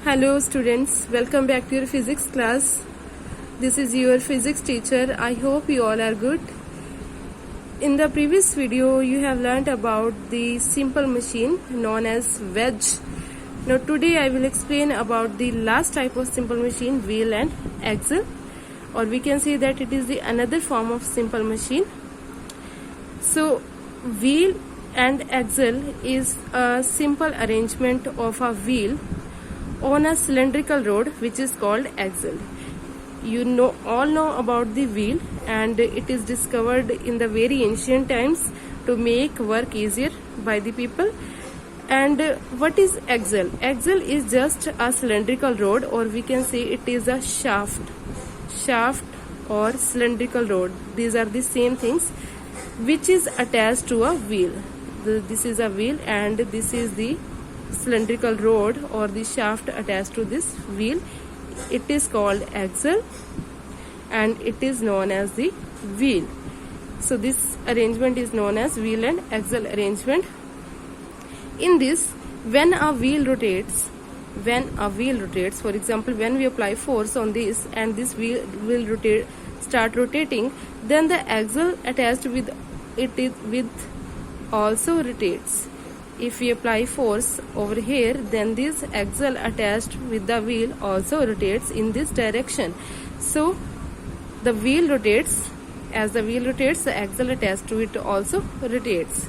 Hello students, welcome back to your physics class. This is your physics teacher. I hope you all are good. In the previous video, you have learnt about the simple machine known as wedge. Now today I will explain about the last type of simple machine, wheel and axle, or we can say that it is the another form of simple machine. So wheel and axle is a simple arrangement of a wheel on a cylindrical rod which is called axle. You all know about the wheel, and it is discovered in the very ancient times to make work easier by the people. And what is axle? Axle is just a cylindrical rod, or we can say it is a shaft or cylindrical rod. These are the same things, which is attached to a wheel. This is a wheel and this is the cylindrical rod or the shaft attached to this wheel. It is called axle and it is known as the wheel. So this arrangement is known as wheel and axle arrangement. In this, when a wheel rotates, for example, when we apply force on this and this wheel will start rotating, then the axle attached with it also rotates. If we apply force over here, then this axle attached with the wheel also rotates in this direction. So the wheel rotates. As the wheel rotates, the axle attached to it also rotates.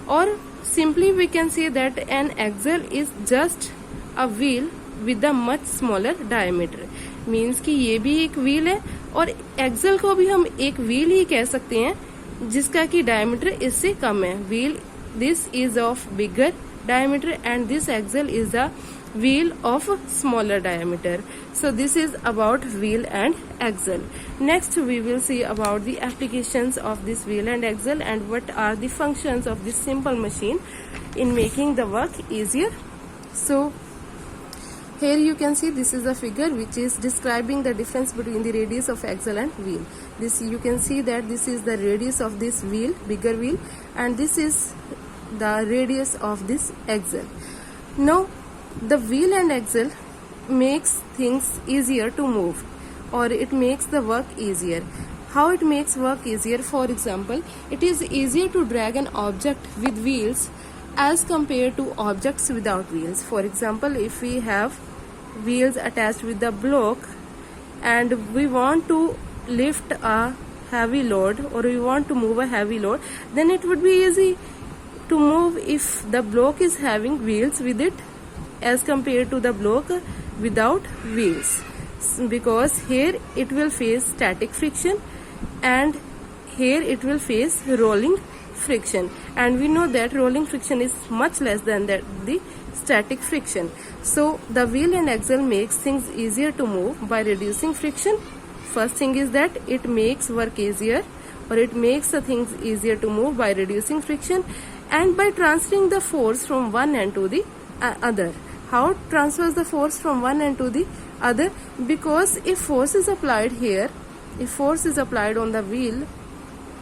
Or simply we can say that an axle is just a wheel with a much smaller diameter. Means कि ये भी एक wheel है और axle को भी हम एक wheel ही कह सकते हैं जिसका कि diameter इससे कम है. Wheel this is of bigger diameter and this axle is the wheel of smaller diameter. So this is about wheel and axle. Next we will see about the applications of this wheel and axle and what are the functions of this simple machine in making the work easier. So here you can see this is a figure which is describing the difference between the radius of axle and wheel. This you can see that this is the radius of this wheel, bigger wheel, and this is the radius of this axle. Now the wheel and axle makes things easier to move, or it makes the work easier. How it makes work easier? For example, it is easier to drag an object with wheels as compared to objects without wheels. For example, if we have wheels attached with the block and we want to lift a heavy load or we want to move a heavy load, then it would be easy to move if the block is having wheels with it as compared to the block without wheels, because here it will face static friction and here it will face rolling friction, and we know that rolling friction is much less than the static friction. So the wheel and axle makes things easier to move by reducing friction. First thing is that it makes work easier, or it makes the things easier to move by reducing friction and by transferring the force from one end to the other. How it transfers the force from one end to the other? Because if force is applied here, if force is applied on the wheel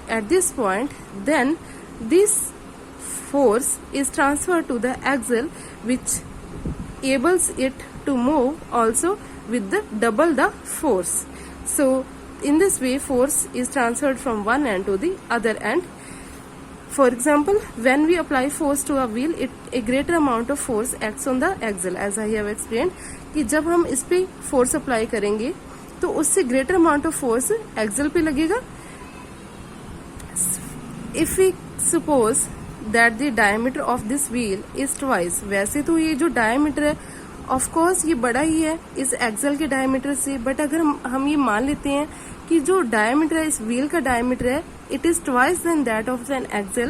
at this point, then this force is transferred to the axle, which enables it to move also with the double the force. So in this way, force is transferred from one end to the other end. For example, when we apply force to a wheel, a greater amount of force acts on the axle. As I have explained, कि जब हम इस पे force apply करेंगे, तो उससे greater amount of force axle पे लगेगा. If we suppose that the diameter of this wheel is twice, वैसे तो ये जो diameter है, of course ये बड़ा ही है इस axle के diameter से, but अगर हम ये मान लेते हैं कि जो diameter है इस wheel का diameter है, it is twice than that of an axle,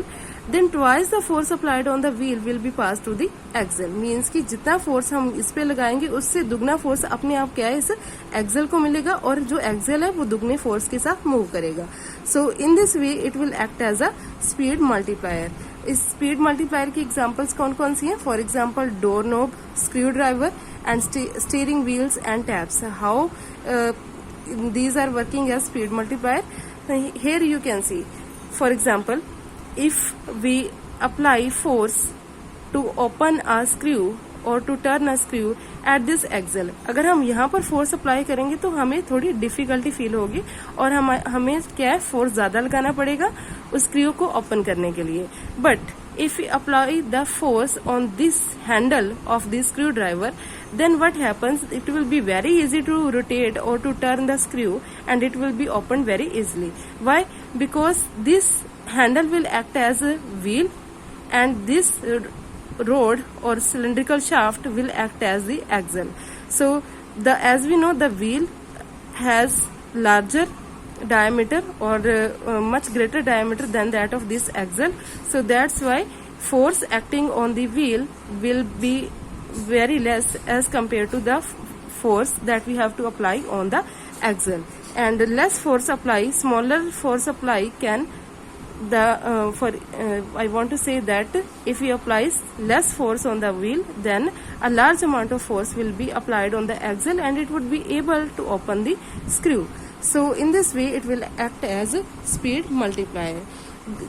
then twice the force applied on the wheel will be passed to the axle. Means कि जितना force हम इस पे लगाएंगे उससे दुगना force अपने आप क्या है इस axle को मिलेगा, और जो axle है वो दुगने force के साथ move करेगा. So in this way it will act as a speed multiplier. इस स्पीड मल्टीप्लायर की एग्जांपल्स कौन कौन सी हैं? For example door knob, screw driver and steering wheels and taps. How these are working as speed multiplier. Here you can see, for example, if we apply force to open a screw or to turn a screw at this axle. अगर हम यहाँ पर force apply करेंगे तो हमें थोड़ी difficulty feel होगी और हमें क्या फोर्स ज्यादा लगाना पड़ेगा उस स्क्रू को ओपन करने के लिए. But if we apply the force on this handle of the screwdriver, then what happens, it will be very easy to rotate or to turn the screw and it will be opened very easily. Why? Because this handle will act as a wheel and this rod or cylindrical shaft will act as the axle. So as we know, the wheel has larger diameter or much greater diameter than that of this axle. So that's why force acting on the wheel will be very less as compared to the force that we have to apply on the axle. And less force apply, smaller force apply can I want to say that if we apply less force on the wheel, then a large amount of force will be applied on the axle and it would be able to open the screw. So in this way it will act as a speed multiplier.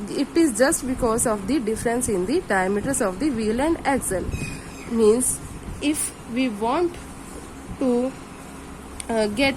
It is just because of the difference in the diameters of the wheel and axle. Means if we want to get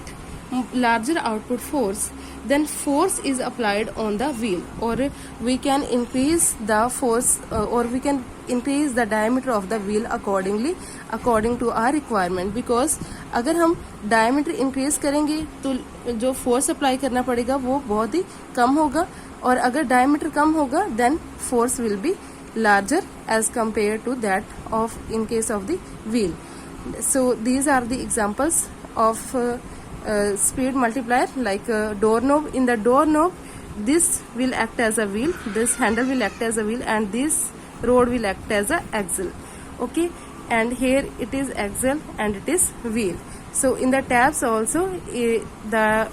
larger output force, then force is applied on the wheel, or we can increase the force or we can increase the diameter of the wheel according to our requirement. Because अगर हम diameter increase करेंगे तो जो force apply करना पड़ेगा वो बहुत ही कम होगा, और अगर diameter कम होगा then force will be larger as compared to that of in case of the wheel. So these are the examples of speed multiplier, like doorknob. In the doorknob, this will act as a wheel, this handle will act as a wheel, and this rod will act as a axle. Okay, and here it is axle and it is wheel. So in the tabs also, the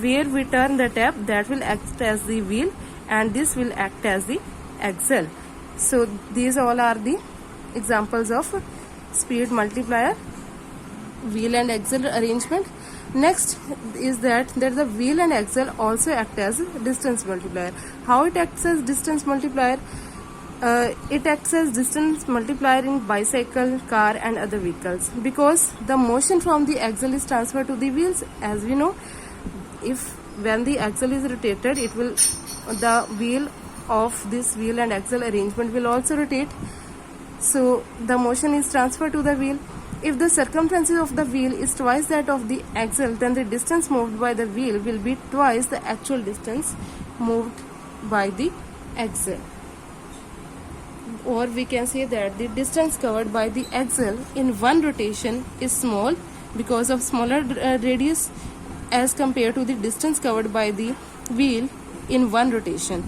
where we turn the tab, that will act as the wheel and this will act as the axle. So these all are the examples of speed multiplier, wheel and axle arrangement. Next is that the wheel and axle also act as distance multiplier. How it acts as distance multiplier? It acts as distance multiplier in bicycle, car and other vehicles, because the motion from the axle is transferred to the wheels. As we know, when the axle is rotated, it will, the wheel of this wheel and axle arrangement will also rotate. So the motion is transferred to the wheel. If the circumference of the wheel is twice that of the axle, then the distance moved by the wheel will be twice the actual distance moved by the axle. Or we can say that the distance covered by the axle in one rotation is small because of smaller radius as compared to the distance covered by the wheel in one rotation.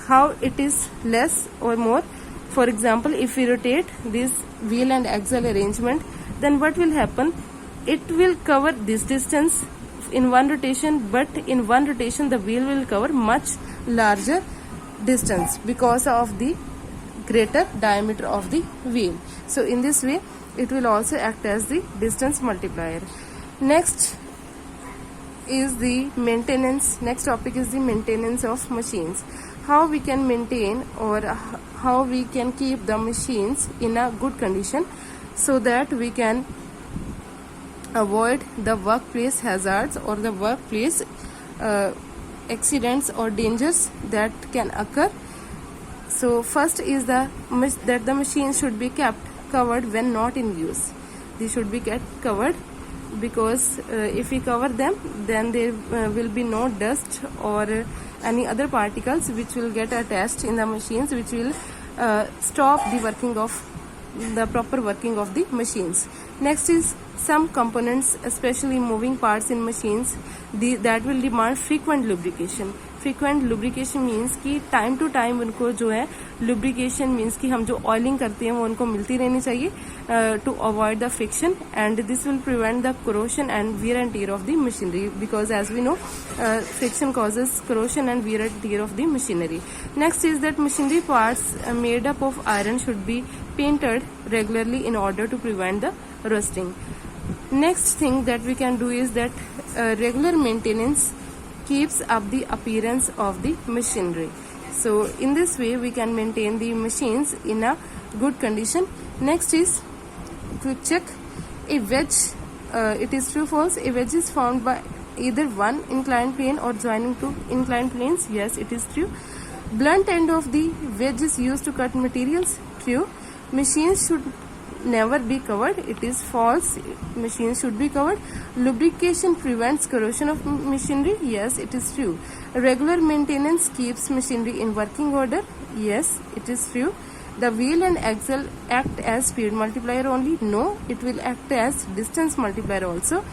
How it is less or more? For example, if we rotate this wheel and axle arrangement, then what will happen? It will cover this distance in one rotation, but in one rotation the wheel will cover much larger distance because of the greater diameter of the wheel. So in this way it will also act as the distance multiplier. Next is the maintenance. Next topic is the maintenance of machines. How we can maintain or how we can keep the machines in a good condition so that we can avoid the workplace hazards or the workplace accidents or dangers that can occur. So first is that the machines should be kept covered when not in use. They should be kept covered because if we cover them, then there will be no dust or any other particles which will get attached in the machines, which will stop the proper working of the machines. Next is some components, especially moving parts in machines, that will demand frequent lubrication. Frequent lubrication means कि time to time उनको जो है lubrication means कि हम जो oiling करते हैं वो उनको मिलती रहनी चाहिए to avoid the friction, and this will prevent the corrosion and wear and tear of the machinery, because as we know friction causes corrosion and wear and tear of the machinery. Next is that machinery parts made up of iron should be painted regularly in order to prevent the rusting. Next thing that we can do is that regular maintenance keeps up the appearance of the machinery. So in this way we can maintain the machines in a good condition. Next is to check a wedge. It is true, false. A wedge is found by either one inclined plane or joining two inclined planes. Yes, it is true. Blunt end of the wedge is used to cut materials. True. Machines should never be covered. It is false. Machines should be covered. Lubrication prevents corrosion of machinery. Yes, it is true. Regular maintenance keeps machinery in working order. Yes, it is true. The wheel and axle act as speed multiplier only. No, it will act as distance multiplier also.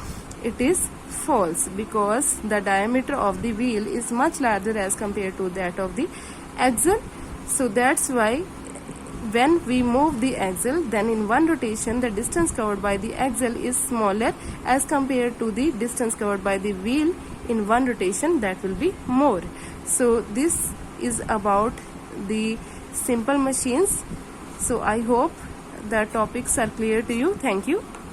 It is false, because the diameter of the wheel is much larger as compared to that of the axle. So that's why when we move the axle, then in one rotation the distance covered by the axle is smaller as compared to the distance covered by the wheel. In one rotation, that will be more. So this is about the simple machines. So I hope the topics are clear to you. Thank you.